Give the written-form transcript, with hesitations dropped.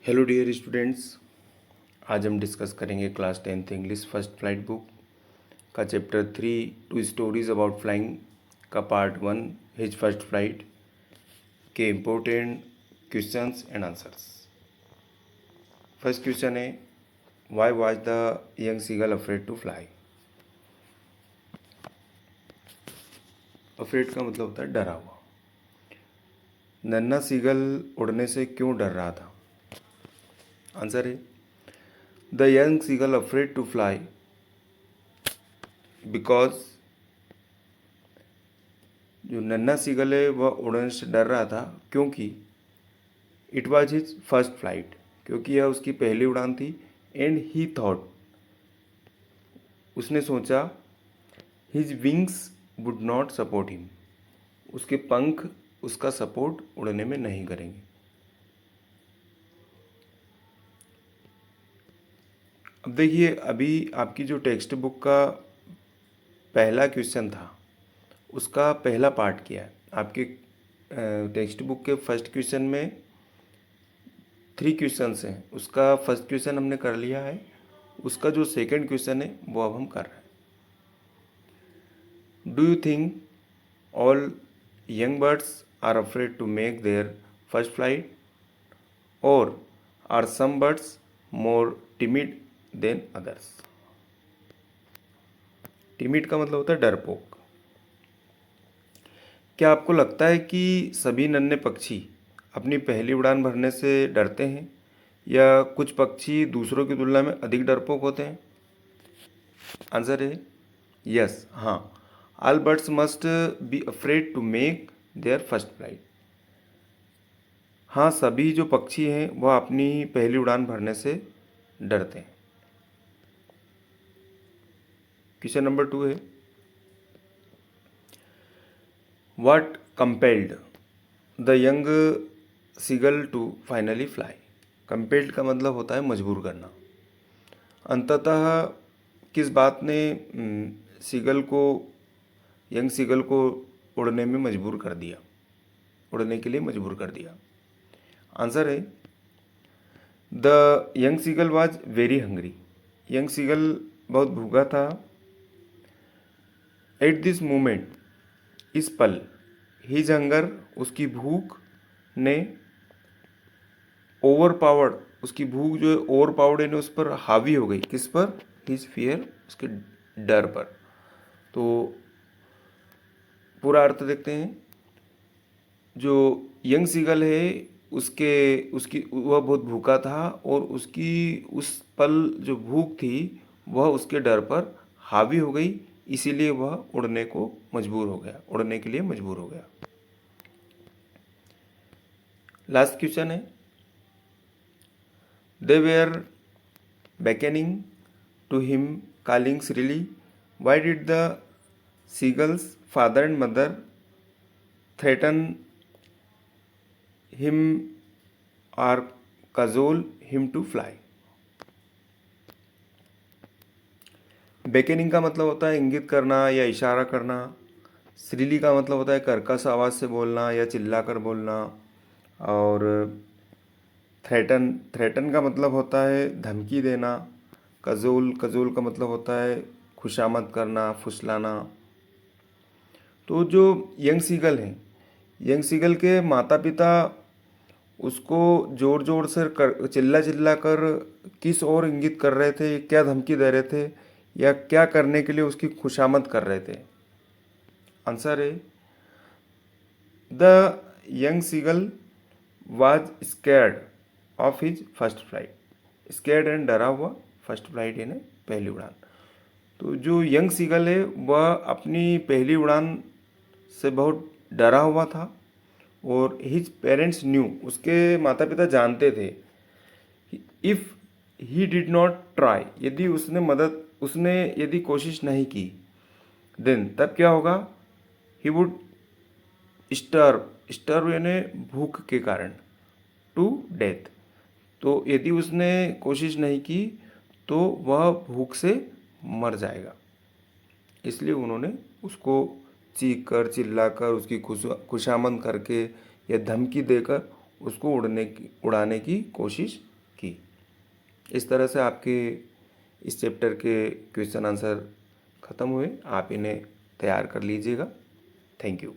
Hello dear students, आज हम discuss करेंगे class 10th English first flight book का chapter 3 two stories about flying का पार्ट 1 हिज फर्स्ट फ्लाइट के important questions and answers. First question है, why was the young seagull afraid to fly. Afraid का मतलब होता है डरा हुआ। नन्हा सीगल उड़ने से क्यों डर रहा था? आंसर है, the young seagull afraid to fly because जो नन्हा सीगल है वह उड़ने से डर रहा था क्योंकि it was his first flight, क्योंकि यह उसकी पहली उड़ान थी। एंड ही थॉट, उसने सोचा, his wings would not support him, उसके पंख उसका सपोर्ट उड़ने में नहीं करेंगे। अब देखिए, अभी आपकी जो टेक्स्ट बुक का पहला क्वेश्चन था उसका पहला पार्ट किया है। आपके टेक्स्ट बुक के फर्स्ट क्वेश्चन में 3 क्वेश्चंस हैं, उसका फर्स्ट क्वेश्चन हमने कर लिया है। उसका जो सेकंड क्वेश्चन है वो अब हम कर रहे हैं। Do you think all young birds are afraid to make their first flight और are some birds more timid than others. Timid का मतलब होता है डरपोक। क्या आपको लगता है कि सभी नन्हे पक्षी अपनी पहली उड़ान भरने से डरते हैं या कुछ पक्षी दूसरों की तुलना में अधिक डरपोक होते हैं? आंसर है यस, हाँ। All birds must be afraid to make their first flight. हाँ, सभी जो पक्षी हैं वह अपनी पहली उड़ान भरने से डरते हैं। क्वेश्चन नंबर 2 है, what compelled the young seagull to finally fly. Compelled का मतलब होता है मजबूर करना। अंततः किस बात ने सीगल को, यंग सीगल को उड़ने में मजबूर कर दिया, उड़ने के लिए मजबूर कर दिया? आंसर है, the young seagull was very hungry. Young seagull बहुत भूखा था। एट दिस मोमेंट, इस पल, हिज हंगर, उसकी भूख ने ओवर पावर्ड, उसकी भूख जो है ओवर पावर्ड यानी उस पर हावी हो गई। किस पर? हिज फियर, उसके डर पर। तो पूरा अर्थ देखते हैं। जो यंग सीगल है उसके उसकी वह बहुत भूखा था और उसकी उस पल जो भूख थी वह उसके डर पर हावी हो गई, इसीलिए वह उड़ने को मजबूर हो गया, उड़ने के लिए मजबूर हो गया। लास्ट क्वेश्चन है, दे where beckoning to him, calling shrilly. Why did the seagull's father and mother threaten him or cajole him to fly? बेकेनिंग का मतलब होता है इंगित करना या इशारा करना। श्रीली का मतलब होता है कर्कश आवाज़ से बोलना या चिल्लाकर बोलना। और थ्रेटन, थ्रेटन का मतलब होता है धमकी देना। कजोल, कजोल का मतलब होता है खुशामद करना, फुसलाना। तो जो यंग सीगल हैं, यंग सीगल के माता पिता उसको ज़ोर ज़ोर से चिल्ला चिल्ला कर किस ओर इंगित कर रहे थे, क्या धमकी दे रहे थे या क्या करने के लिए उसकी खुशामद कर रहे थे? आंसर है, the young seagull was scared of his first flight. Scared and डरा हुआ, फर्स्ट फ्लाइट यानी पहली उड़ान। तो जो यंग सीगल है वह अपनी पहली उड़ान से बहुत डरा हुआ था और हिज पेरेंट्स न्यू, उसके माता पिता जानते थे, if he did not try, यदि उसने यदि कोशिश नहीं की, देन तब क्या होगा, ही वुड स्टार्व, स्टार्व यानी भूख के कारण, टू डेथ। तो यदि उसने कोशिश नहीं की तो वह भूख से मर जाएगा। इसलिए उन्होंने उसको चीख कर, चिल्ला कर, उसकी खुशामद करके या धमकी देकर उसको उड़ाने की कोशिश इस तरह से आपके इस चैप्टर के क्वेश्चन आंसर ख़त्म हुए। आप इन्हें तैयार कर लीजिएगा। Thank you.